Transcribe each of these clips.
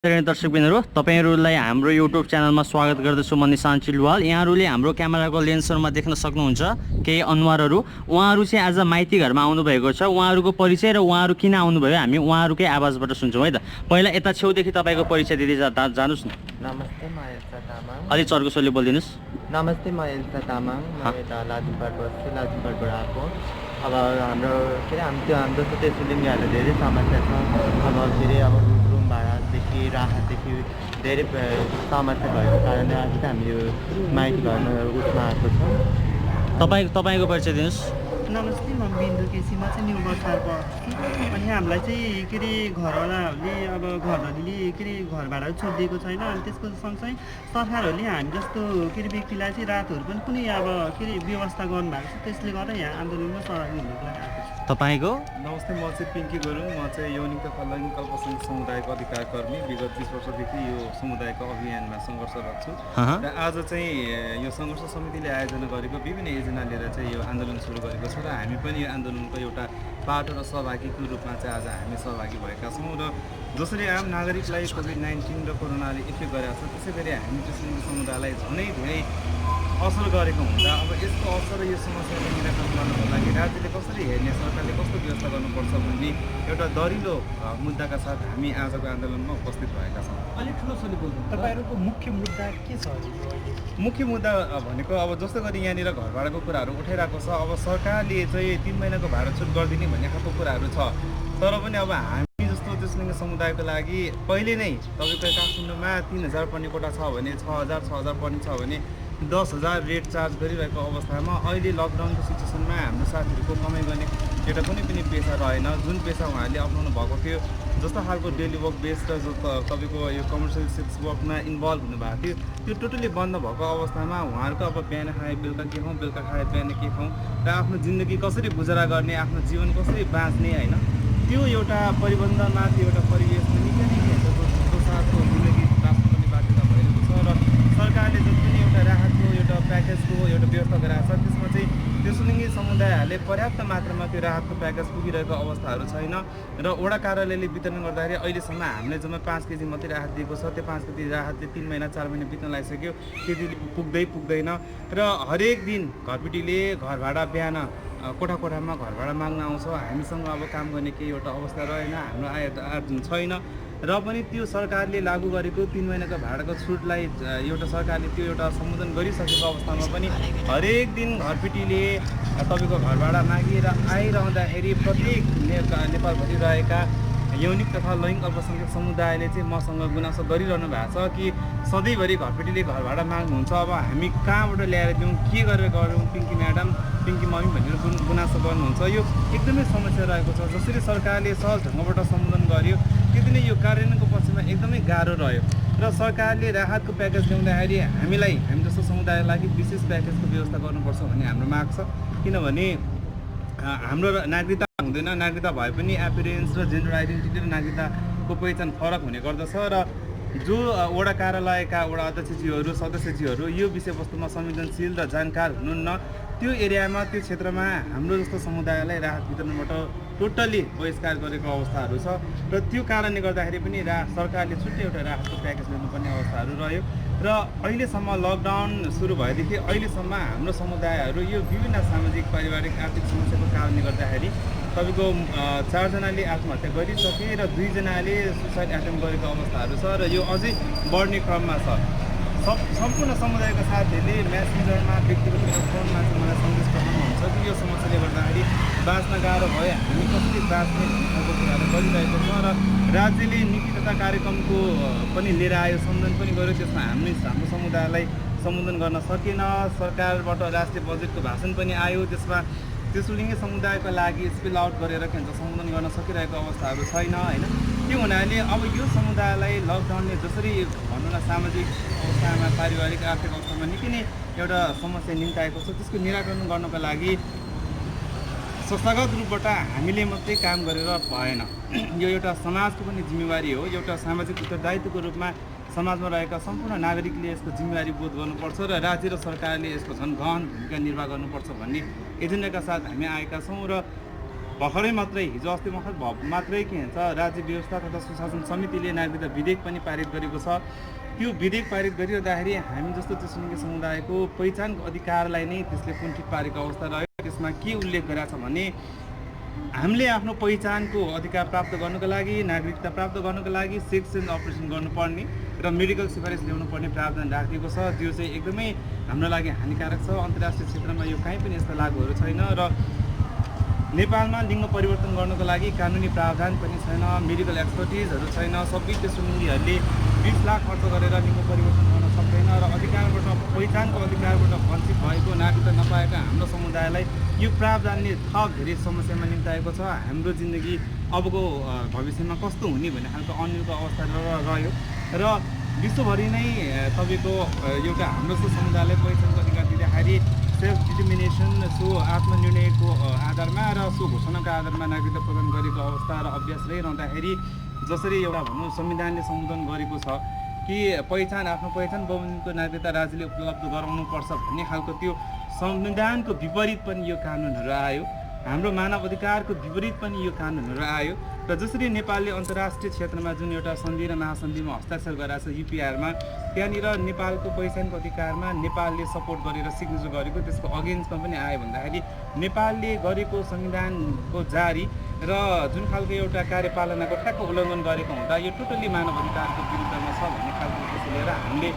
दर्शकबिनहरु तपाईहरुलाई हाम्रो YouTube च्यानलमा स्वागत गर्दछु। म निशान चिलवाल। यहाँहरुले हाम्रो क्यामेराको लेन्सहरुमा देख्न सक्नुहुन्छ केही अनुहारहरु। उहाँहरु चाहिँ आज माइती घरमा आउनु भएको छ। उहाँहरुको परिचय र उहाँहरु किन आउनु भयो हामी उहाँहरुकै आवाजबाट सुन्छौं है त। पहिला यता छेउदेखि तपाईको परिचय दिदै जानुस् न। नमस्ते, म एल्सा तामाङ। अलि चर्को स्वरले बोलिदिनुस्। नमस्ते, म एल्सा तामाङ। म यता लाजुपाट बस्छु, लाजुपाटबाट आएको। अब हाम्रो के अरे हाम्रो तेसुलिङ्गीहरूलाई धेरै समस्या छ। अब अब रुम भाडादेखि राहतदेखि धेरै समस्या भएको कारणले आज चाहिँ हामी यो माइती घरमा उसमा आएको छौँ। तपाईको परिचय दिनुस्। नमस्ते, म बिन्दु केसी। म चाहिँ न्यु बजार बस्छु। अनि हामीलाई चाहिँ के अरे घरवालाहरूले अब घरधनीले के अरे घर भाडा छोडिदिएको छैन। अनि त्यसको सँगसँगै सरकारहरूले हामी जस्तो के अरे व्यक्तिलाई चाहिँ रातहरू पनि कुनै अब के अरे व्यवस्था गर्नुभएको छ। त्यसले गर्दा यहाँ आन्दोलनमा सहभागी हुनुको लागि आएको छु। तपाईको? नमस्ते, म चाहिँ पिङ्की गुरुङ। म चाहिँ यौनिक तथा लैङ्गिक अल्पसङ्ख्यक समुदायको अधिकार कर्मी। विगत 20 वर्षदेखि यो समुदायको अभियानमा सङ्घर्षरत छु र आज चाहिँ यो सङ्घर्ष समितिले आयोजना गरेको विभिन्न योजना लिएर चाहिँ यो आन्दोलन सुरु गरेको छ र हामी पनि यो आन्दोलनको एउटा पाटो र सहभागीको रूपमा चाहिँ आज हामी सहभागी भएका छौँ। र जसरी आम नागरिकलाई कोभिड-19 र कोरोनाले इफेक्ट गरेको छ त्यसै गरी हामी त्यसरी समुदायलाई झनै धेरै असर गरेको हुँदा अब यसको असर र यो समस्यालाई निराकरण गर्नको लागि राज्यले कसरी हेर्ने, सरकारले कस्तो व्यवस्था गर्नुपर्छ भन्ने एउटा दरिलो मुद्दाका साथ हामी आजको आन्दोलनमा उपस्थित भएका छौँ। अलिक ठुलो सोली बोल्नु। तपाईँहरूको मुख्य मुद्दा के छ? मुख्य मुद्दा भनेको अब जस्तो गरी यहाँनिर घर भाडाको कुराहरू उठाइरहेको छ। अब सरकारले चाहिँ 3 महिनाको भाडा छुट गरिदिने भन्ने खालको कुराहरू छ। तर पनि अब हामी जस्तो त्यसलिङ्ग समुदायको लागि पहिले नै तपाईँको काठमाडौँमा 3000 पर्ने कोटा छ भने 6000 पर्ने छ भने 10,000 रेट चार्ज गरिरहेको अवस्थामा अहिले लकडाउनको सिचुएसनमा हाम्रो साथीहरूको कमाइ गर्ने एउटा कुनै पनि पेसा रहेन। जुन पेसा उहाँहरूले अप्नाउनु भएको थियो जस्तो खालको डेली वर्क बेस र जो तपाईँको यो कमर्सियल सेक्स वर्कमा इन्भल्भ हुनुभएको थियो त्यो टोटली बन्द भएको अवस्थामा उहाँहरूको अब बिहान खाए बेलुका के खाउँ, बेलुका खाए बिहान के खाउँ र आफ्नो जिन्दगी कसरी गुजारा गर्ने, आफ्नो जीवन कसरी बाँच्ने होइन त्यो एउटा परिबन्धमाथि एउटा परिवेशमा निकै नै दोसारको जिन्दगी बाँच्नुपर्ने बाध्यता भइरहेको छ। र सरकारले जति पनि एउटा राहतको एउटा प्याकेजको एउटा व्यवस्था गराएको छ त्यसमा चाहिँ तेसुलिङ्गी समुदायहरूले पर्याप्त मात्रामा त्यो राहतको प्याकेज पुगिरहेको अवस्थाहरू छैन र वडा कार्यालयले वितरण गर्दाखेरि अहिलेसम्म हामीले जम्मा 5 केजी मात्रै राहत दिएको छ। त्यो 5 केजी राहतले 3 महिना 4 महिना बित्न लागिसक्यो, त्यति पुग्दैन र हरेक दिन घरपिटीले घर भाडा बिहान कोठामा घर भाडा माग्न आउँछ। हामीसँग अब काम गर्ने केही एउटा अवस्था रहेन, हाम्रो आय आर्जन छैन र पनि त्यो सरकारले लागू गरेको 3 महिनाको भाडाको छुटलाई एउटा सरकारले त्यो एउटा सम्बोधन गरिसकेको अवस्थामा पनि हरेक दिन घरपिटीले तपाईँको घर भाडा मागिएर आइरहँदाखेरि प्रत्येक नेपालभरि रहेका यौनिक तथा लैङ्गिक अल्पसङ्ख्यक समुदायले चाहिँ मसँग गुनासो गरिरहनु भएको छ कि सधैँभरि घरपिटीले घर भाडा माग्नुहुन्छ। अब हामी कहाँबाट ल्याएर दिउँ, के गरेर गरौँ, पिङ्की म्याडम, पिङ्की मम्मी भनेर गुनासो गर्नुहुन्छ। यो एकदमै समस्या रहेको छ। जसरी सरकारले सहज ढङ्गबाट सम्बोधन गर्यो त्यति नै यो कार्यान्वयनको पक्षमा एकदमै गाह्रो रह्यो र सरकारले राहतको प्याकेज ल्याउँदाखेरि हामी जस्तो समुदायलाई लागि विशेष प्याकेजको व्यवस्था गर्नुपर्छ भन्ने हाम्रो माग छ। किनभने हाम्रो नागरिकता हुँदैन, नागरिकता भए पनि एपियरेन्स र जेन्डर आइडेन्टिटी र नागरिकताको पहिचान फरक हुने गर्दछ र जो वडा कार्यालयका वडा अध्यक्षज्यूहरू सदस्यज्यूहरू यो विषयवस्तुमा संवेदनशील र जानकार हुनुहुन्न त्यो एरियामा त्यो क्षेत्रमा हाम्रो जस्तो समुदायलाई राहत वितरणबाट टोटल्ली बहिष्कार गरेको अवस्थाहरू छ र त्यो कारणले गर्दाखेरि पनि सरकारले छुट्टै एउटा राहतको प्याकेज ल्याउनुपर्ने अवस्थाहरू रह्यो र अहिलेसम्म लकडाउन सुरु भएदेखि अहिलेसम्म हाम्रो समुदायहरू यो विभिन्न सामाजिक पारिवारिक आर्थिक समस्याको कारणले गर्दाखेरि तपाईँको 4 जनाले आत्महत्या गरिसके र 2 जनाले सुसाइड एटेम्प गरेको अवस्थाहरू छ र यो अझै बढ्ने क्रममा छ। सम्पूर्ण समुदायका साथीहरूले म्यासेन्जरमा व्यक्तिगत फोनमा चाहिँ मलाई सन्देश पठाउनुहुन्छ कि यो समस्याले गर्दाखेरि बाँच्न गाह्रो भयो, हामी कसरी बाँच्ने भन्ने खालको कुराहरू गरिरहेको छ र राज्यले नीति तथा कार्यक्रमको पनि लिएर आयो, सम्बोधन पनि गर्यो। त्यसमा हाम्रो समुदायलाई सम्बोधन गर्न सकेन। सरकारबाट राष्ट्रिय बजेटको भाषण पनि आयो, त्यसमा तेसुलिङ्गी समुदायको लागि स्पेल आउट गरेर के भन्छ सम्बोधन गर्न सकिरहेको अवस्थाहरू छैन होइन। त्यो हुनाले अब यो समुदायलाई लकडाउनले जसरी भनौँ न सामाजिक अवस्थामा पारिवारिक आर्थिक अवस्थामा निकै नै एउटा समस्या निम्ताएको छ त्यसको निराकरण गर्नको लागि संस्थागत रूपबाट हामीले मात्रै काम गरेर भएन। यो एउटा समाजको पनि जिम्मेवारी हो, एउटा सामाजिक उत्तरदायित्वको रूपमा समाजमा रहेका सम्पूर्ण नागरिकले यसको जिम्मेवारी बोध गर्नुपर्छ र राज्य र सरकारले यसको झन् गहन भूमिका निर्वाह गर्नुपर्छ भन्ने एजेन्डाका साथ हामी आएका छौँ र भर्खरै मात्रै हिजो अस्ति मात्रै के भन्छ राज्य व्यवस्था तथा सुशासन समितिले नागरिकता विधेयक पनि पारित गरेको छ। त्यो विधेयक पारित गरिरहँदाखेरि हामी जस्तो त्यसलिङ्गे समुदायको पहिचानको अधिकारलाई नै त्यसले कुण्ठित पारेको अवस्था रह्यो। त्यसमा के उल्लेख गरेको छ भने हामीले आफ्नो पहिचानको अधिकार प्राप्त गर्नको लागि, नागरिकता प्राप्त गर्नको लागि सेक्स चेन्ज अपरेसन गर्नुपर्ने र मेडिकल सिफारिस ल्याउनु पर्ने प्रावधान राखिएको छ। त्यो चाहिँ एकदमै हाम्रो लागि हानिकारक छ। अन्तर्राष्ट्रिय क्षेत्रमा यो कहीँ पनि यस्ता लागुहरू छैन र नेपालमा लिङ्ग परिवर्तन गर्नको लागि कानुनी प्रावधान पनि छैन, मेडिकल एक्सपर्टिजहरू छैन। सबै तेस्रो लिङ्गीहरूले 20 लाख खर्च गरेर लिङ्ग परिवर्तन गर्न सक्दैन र अधिकारबाट, पहिचानको अधिकारबाट वञ्चित भएको, नागरिकता नपाएका हाम्रो समुदायलाई यो प्रावधानले थप धेरै समस्यामा निम्ताएको छ। हाम्रो जिन्दगी अबको भविष्यमा कस्तो हुने भन्ने खालको अन्यलको अवस्था रह्यो र विश्वभरि नै तपाईँको एउटा हाम्रो जस्तो समुदायलाई पहिचानको अधिकार दिँदाखेरि सेल्फ डिटर्मिनेसन सो आत्मनिर्णयको आधारमा र सो घोषणाको आधारमा नागरिकता प्रदान गरेको अवस्था र अभ्यास रहिरहँदाखेरि जसरी एउटा भनौँ संविधानले सम्बोधन गरेको छ कि पहिचान, आफ्नो पहिचान बहुमतको नागरिकता राज्यले उपलब्ध गराउनुपर्छ भन्ने खालको त्यो संविधानको विपरीत पनि यो कानुनहरू आयो। हाम्रो मानव अधिकारको विपरीत पनि यो कानुनहरू आयो र जसरी नेपालले अन्तर्राष्ट्रिय क्षेत्रमा जुन एउटा सन्धि र महासन्धिमा हस्ताक्षर गराएको छ युपिआरमा, त्यहाँनिर नेपालको पहिचानको अधिकारमा नेपालले सपोर्ट गरेर सिग्नेचर गरेको त्यसको अगेन्स्टमा पनि आयो भन्दाखेरि नेपालले गरेको संविधानको जारी र जुन खालको एउटा कार्यपालनाको ठ्याक्क उल्लङ्घन गरेको हुँदा यो टोटल्ली मानव अधिकारको विरुद्धमा छ भन्ने खालको उद्देश्य लिएर हामीले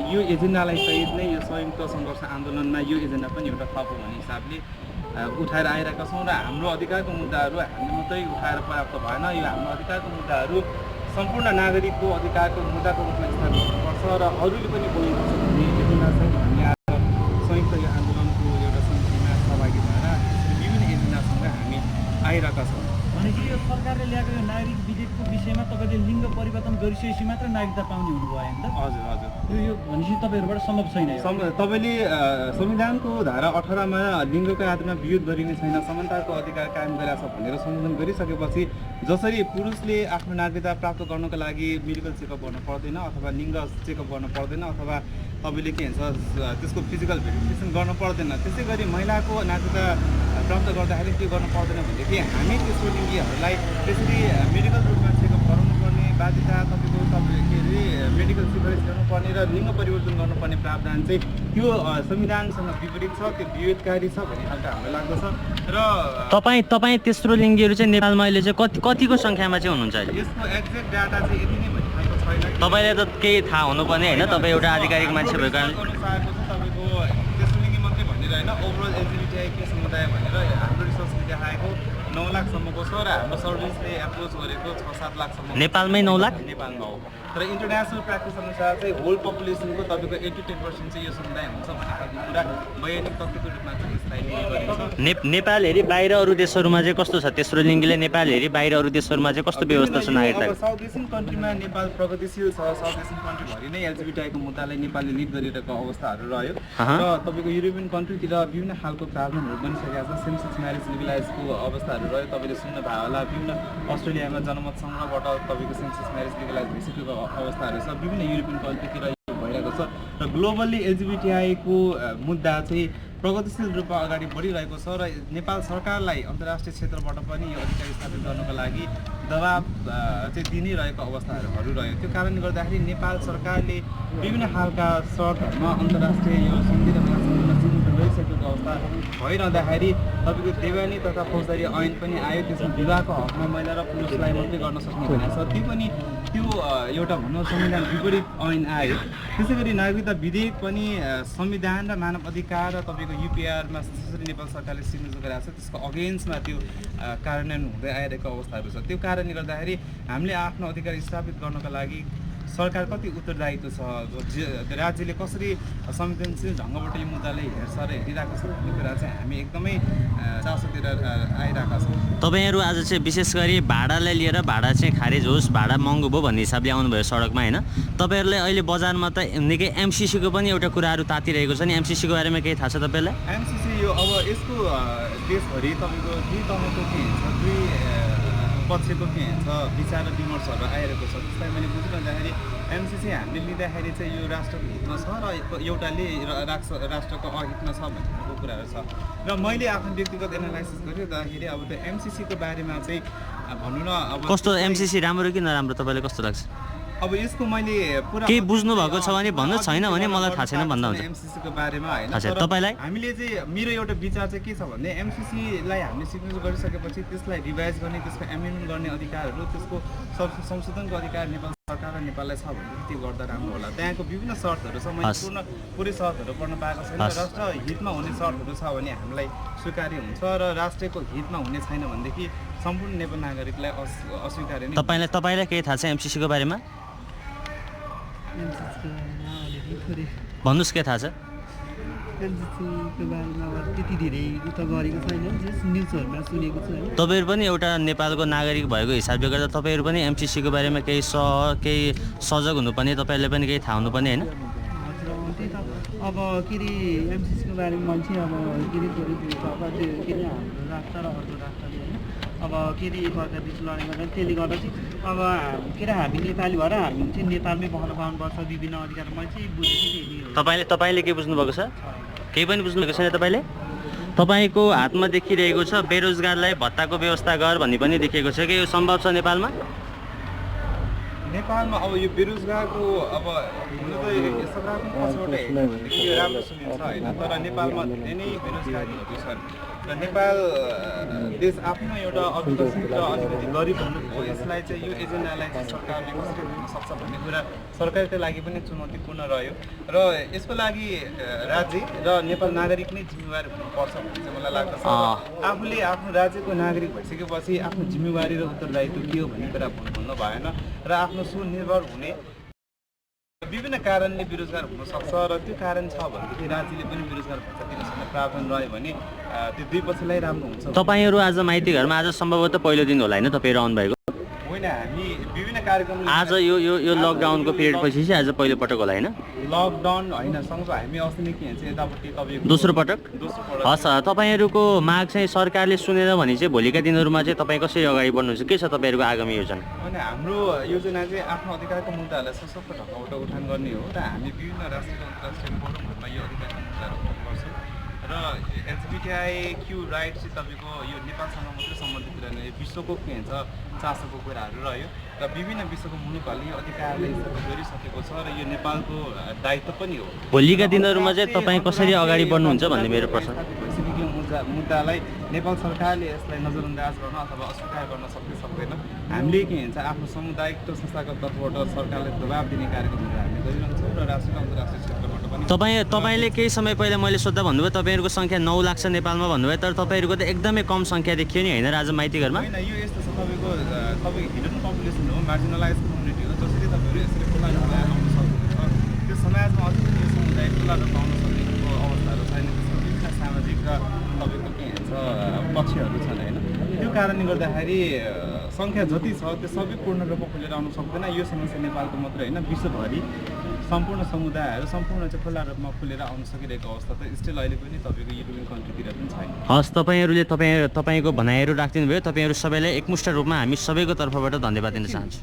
यो एजेन्डालाई सहित नै यो संयुक्त सङ्घर्ष आन्दोलनमा यो एजेन्डा पनि एउटा थप हो भन्ने हिसाबले उठाएर आइरहेका छौँ र हाम्रो अधिकारको मुद्दाहरू हामीले मात्रै उठाएर पर्याप्त भएन। यो हाम्रो अधिकारको मुद्दाहरू सम्पूर्ण नागरिकको अधिकारको मुद्दाको रूपमा स्थापित गर्नुपर्छ र अरूले पनि बोल्नुपर्छ भन्ने एजेन्डासहित हामी आज संयुक्त यो आन्दोलनको एउटा समितिमा सहभागी भएर विभिन्न एजेन्डासँग हामी आइरहेका छौँ। भनेपछि यो सरकारले ल्याएको यो नागरिक विधेयकको विषयमा तपाईँले लिङ्ग परिवर्तन गरिसकेपछि मात्र नागरिकता पाउने हुनुभयो नि त? हजुर हजुर। यो भनेपछि तपाईँहरूबाट सम्भव छैन। तपाईँले संविधानको धारा 18मा लिङ्गको आधारमा विरोध गरिने छैन, समानताको अधिकार कायम गरेको छ भनेर सम्बोधन गरिसकेपछि जसरी पुरुषले आफ्नो नागरिकता प्राप्त गर्नको लागि मेडिकल चेकअप गर्नु पर्दैन अथवा लिङ्ग चेकअप गर्नु पर्दैन अथवा तपाईँले के भन्छ त्यसको फिजिकल भेरिफिकेसन गर्नु पर्दैन, त्यसै गरी महिलाको नागरिकता प्राप्त गर्दाखेरि त्यो गर्नु पर्दैन भनेदेखि हामी तेस्रो लिङ्गीहरूलाई त्यसरी मेडिकल रूपमा चेकअप गराउनु पर्ने बाध्यता तपाईँको के अरे मेडिकल सिफारिस गर्नुपर्ने र लिङ्ग परिवर्तन गर्नुपर्ने प्रावधान चाहिँ त्यो संविधानसँग विपरीत छ, त्यो विरोधकारी छ भन्ने खालको हामीलाई लाग्दछ। र तपाईँ तेस्रो लिङ्गीहरू चाहिँ नेपालमा अहिले चाहिँ कतिको सङ्ख्यामा चाहिँ हुनुहुन्छ अहिले? यसको एक्ज्याक्ट डाटा चाहिँ यति नै भन्ने खालको छैन। तपाईँलाई त केही थाहा हुनुपर्ने होइन, तपाईँ एउटा आधिकारिक मान्छे भएको कारण। अनुसारको चाहिँ तपाईँको तेस्रो लिङ्गी मात्रै भनेर होइन, ओभरअल एलजिबिटिआई समुदाय भनेर हाम्रो रिसर्चले देखाएको 9 लाखसम्मको छ र हाम्रो सर्भिसले एप्रोच गरेको 6-7 लाखसम्म। नेपालमै 9 लाख? नेपालमा हो। तर इन्टरनेसनल प्र्याक्टिस अनुसार चाहिँ होल पपुलेसनको तपाईँको 80-10% चाहिँ यो समुदाय हुन्छ भन्ने खालको कुरा वैज्ञानिक तथ्यको रूपमा चाहिँ यसलाई लिने गरिन्छ। नेपाल हेरी बाहिर अरू देशहरूमा चाहिँ कस्तो छ? तेस्रो लिङ्गीले नेपाल हेरी बाहिर अरू देशहरूमा चाहिँ कस्तो व्यवस्था छ नागरिकताको? साउथ एसियन कन्ट्रीमा नेपाल प्रगतिशील छ। साउथ एसियन कन्ट्रीभरि नै एलजिबिटिआईको मुद्दालाई नेपालले लिड गरिरहेको अवस्थाहरू रह्यो र तपाईँको युरोपियन कन्ट्रीतिर विभिन्न खालको प्रावधानहरू बनिसकेका छ। सेम सेक्स म्यारेज लिगलाइजको अवस्थाहरू रह्यो। तपाईँले सुन्न भयो होला विभिन्न अस्ट्रेलियामा जनमत सङ्ग्रहबाट तपाईँको सेम सेक्स म्यारेज लिगलाइज भइसकेको अवस्थाहरू छ। विभिन्न युरोपियन कन्ट्रीतिर भइरहेको छ र ग्लोबल्ली एलजिबिटिआईको मुद्दा चाहिँ प्रगतिशील रूपमा अगाडि बढिरहेको छ र नेपाल सरकारलाई अन्तर्राष्ट्रिय क्षेत्रबाट पनि यो अधिकार स्थापित गर्नको लागि दबाब चाहिँ दिनै रहेको अवस्थाहरू रह्यो। त्यो कारणले गर्दाखेरि नेपाल सरकारले विभिन्न खालका शर्तहरूमा अन्तर्राष्ट्रिय यो सन्धि र महासन्धिमा सिग्नेचर गरिसकेको अवस्था भइरहँदाखेरि तपाईँको देवानी तथा फौजदारी ऐन पनि आयो। त्यसमा विवाहको हकमा महिला र पुरुषलाई मात्रै गर्न सक्ने भनेको छ। त्यो एउटा भनौँ संविधान विपरीत ऐन आयो। त्यसै गरी नागरिकता विधेयक पनि संविधान र मानव अधिकार र तपाईँको युपिआरमा जसरी नेपाल सरकारले सिग्नेचर गरेको छ त्यसको अगेन्स्टमा त्यो कार्यान्वयन हुँदै आइरहेको अवस्थाहरू छ। त्यो कारणले गर्दाखेरि हामीले आफ्नो अधिकार स्थापित गर्नको लागि सरकार कति उत्तरदायित्व छ, राज्यले कसरी संवेदनशील ढङ्गबाट यो मुद्दालाई हेर्छ र हेरिरहेको छ भन्ने कुरा चाहिँ हामी एकदमै चासो दिएर आइरहेका छौँ। तपाईँहरू आज चाहिँ विशेष गरी भाडालाई लिएर भाडा चाहिँ खारेज होस्, भाडा महँगो भयो भन्ने हिसाबले आउनुभयो सडकमा होइन? तपाईँहरूलाई अहिले बजारमा त निकै एमसिसीको पनि एउटा कुराहरू तातिरहेको छ नि, एमसिसीको बारेमा केही थाहा छ तपाईँलाई? एमसिसी यो अब यसको देशभरि तपाईँको दुई तहको के हुन्छ, दुई पक्षको के भन्छ विचार र विमर्शहरू आइरहेको छ। त्यसलाई मैले बुझिरहँदाखेरि एमसिसी हामीले लिँदाखेरि चाहिँ यो राष्ट्रको हितमा छ र एउटाले राष्ट्रको अहितमा छ भन्ने कुराहरू छ। र मैले आफ्नो व्यक्तिगत एनालाइसिस गरिरहँदाखेरि अब त्यो एमसिसीको बारेमा चाहिँ भनौँ न अब कस्तो एमसिसी राम्रो कि नराम्रो तपाईँलाई कस्तो लाग्छ? अब यसको मैले पुरा केही बुझ्नु भएको छ भने भन्नु, छैन भने मलाई थाहा छैन भन्दा हुन्छ। एमसिसीको बारेमा हैन। अच्छा, तपाईँलाई? हामीले चाहिँ मेरो एउटा विचार चाहिँ के छ भने एमसिसीलाई हामीले सिग्नेचर गरिसकेपछि त्यसलाई रिभाइज गर्ने, त्यसको एमेन्डमेन्ट गर्ने अधिकारहरू, त्यसको संशोधनको अधिकार नेपाल सरकार र नेपाललाई छ भने त्यो गर्दा राम्रो होला। त्यहाँको विभिन्न शर्तहरू छ, मैले पुरै शर्तहरू पढ्न पाएको छैन। राष्ट्र हितमा हुने शर्तहरू छ भने हामीलाई स्वीकार्य हुन्छ र राष्ट्रको हितमा हुने छैन भनेदेखि सम्पूर्ण नेपाल नागरिकलाई अस्वीकार्य नै। तपाईँलाई केही थाहा छ एमसिसीको बारेमा? भन्नुहोस् के थाहा छ? एमसिसीको बारेमा अब त्यति धेरै त गरेको छैन, जस्ट न्युजहरूमा सुनेको छु होइन। तपाईँहरू पनि एउटा नेपालको नागरिक भएको हिसाबले गर्दा तपाईँहरू पनि एमसिसीको बारेमा केही सजग हुनुपर्ने, तपाईँहरूले पनि केही थाहा हुनुपर्ने होइन? हजुर त्यही त अब के अरे एमसिसीको बारेमा मान्छे अब के अरे थोरै अब त्यो के अरे हाम्रो राष्ट्र र अर्को राष्ट्रले होइन अब के अरे एकअर्का बिच लडाइँ गर्दा त्यसले गर्दा चाहिँ अब के अरे हामी नेपाली भएर हामी चाहिँ नेपालमै बस्न पाउनुपर्छ विभिन्न अधिकार मैले चाहिँ बुझेको थिएँ। तपाईँले के बुझ्नु भएको छ? केही पनि बुझ्नु भएको छैन तपाईँले? तपाईँको हातमा देखिरहेको छ बेरोजगारलाई भत्ताको व्यवस्था गर भन्ने पनि देखिएको छ कि यो सम्भव छ नेपालमा? नेपालमा अब यो बेरोजगारको अब हुन त सकारात्मक पक्षबाट हेर्दाखेरि यो राम्रो सुनिन्छ होइन, तर नेपालमा धेरै नै बेरोजगारीहरू छन् र नेपाल देश आफ्नो एउटा अविकसित र अलिकति गरिब हुनुको यसलाई चाहिँ यो एजेन्डालाई चाहिँ सरकारले कसरी हुन सक्छ भन्ने कुरा सरकारको लागि पनि चुनौतीपूर्ण रह्यो र यसको लागि राज्य र नेपाल नागरिक नै जिम्मेवार हुनुपर्छ भन्ने चाहिँ मलाई लाग्दछ। आफूले आफ्नो राज्यको नागरिक भइसकेपछि आफ्नो जिम्मेवारी र उत्तरदायित्व के हो भन्ने कुरा भन्नु भएन र आफ्नो स्वनिर्भर हुने विभिन्न कारणले बेरोजगार हुन सक्छ र त्यो कारण छ भनेदेखि राज्यले पनि बेरोजगार भत्ता दिनसम्म प्रावधान रह्यो भने त्यो दुई पक्षलाई राम्रो हुन्छ। तपाईँहरू आज माइती घरमा आज सम्भवतः पहिलो दिन होला होइन तपाईँहरू आउनुभएको? होइन, हामी विभिन्न कार्यक्रम आज यो लकडाउनको पिरियड पछि चाहिँ आज पहिलो पटक होला होइन? लकडाउन होइन सँगसँगै हामी अस्ति नै के भन्छ यतापट्टि तपाईँको दोस्रो पटक? दोस्रो पटक। हस्, तपाईँहरूको माग चाहिँ सरकारले सुनेन भने चाहिँ भोलिका दिनहरूमा चाहिँ तपाईँ कसरी अगाडि बढ्नुहुन्छ? के छ तपाईँहरूको आगामी योजना? अनि हाम्रो योजना चाहिँ आफ्नो अधिकारको मुद्दाहरूलाई सशक्त ढङ्गबाट उठान गर्ने हो र हामी विभिन्न राष्ट्रिय अन्तर्राष्ट्रिय फोरमहरूमा यो अधिकारको मुद्दाहरू उठान गर्छौँ र एलजिबिटिआई क्यू राइट चाहिँ तपाईँको यो नेपालसँग मात्रै सम्बन्धित रहेन, यो विश्वको के भन्छ चासोको कुराहरू रह्यो र विभिन्न विश्वको मुलुकहरूले यो अधिकारलाई स्थापित गरिसकेको छ र यो नेपालको दायित्व पनि हो। भोलिका दिनहरूमा चाहिँ तपाईँ कसरी अगाडि बढ्नुहुन्छ भन्ने मेरो प्रश्न। भइसकेको मुद्दालाई नेपाल सरकारले यसलाई नजरअन्दाज गर्न अथवा अस्वीकार गर्न सक्दैन। हामीले के भन्छ आफ्नो सामुदायिक संस्थाको तर्फबाट सरकारलाई दबाब दिने कार्यक्रमहरू हामीले गरिरहन्छौँ र राष्ट्रिय अन्तर्राष्ट्रिय क्षेत्रबाट पनि। तपाईँले केही समय पहिला मैले सोद्धा भन्नुभयो तपाईँहरूको सङ्ख्या 9 लाख छ नेपालमा भन्नुभयो, तर तपाईँहरूको त एकदमै कम सङ्ख्या देखियो नि होइन आज माइती घरमा? होइन, यो यस्तो छ तपाईँको हिडन पपुलेसन हो, मार्जिनलाइज कम्युनिटी हो, जसरी तपाईँहरू यसरी खुला ढङ्गले लाउन सक्नुहुन्छ त्यो समाजमा अझै पनि यो समुदाय खुला पाउन सकेको अवस्थाहरू छैन। त्यसमा विभिन्न सामाजिक र तपाईँको के भन्छ पक्षहरू छन् होइन। त्यो कारणले गर्दाखेरि सङ्ख्या जति छ त्यो सबै पूर्ण रूपमा खुलेर आउन सक्दैन। यो समस्या नेपालको मात्रै होइन, विश्वभरि सम्पूर्ण समुदायहरू सम्पूर्ण चाहिँ खुल्ला रूपमा खुलेर आउन सकिरहेको अवस्था त स्टिल अहिले पनि तपाईँको युरोपियन कन्ट्रीतिर पनि छैन। हस्, तपाईँको भनाइहरू राखिदिनु भयो। तपाईँहरू सबैलाई एकमुष्ट रूपमा हामी सबैको तर्फबाट धन्यवाद दिन चाहन्छु।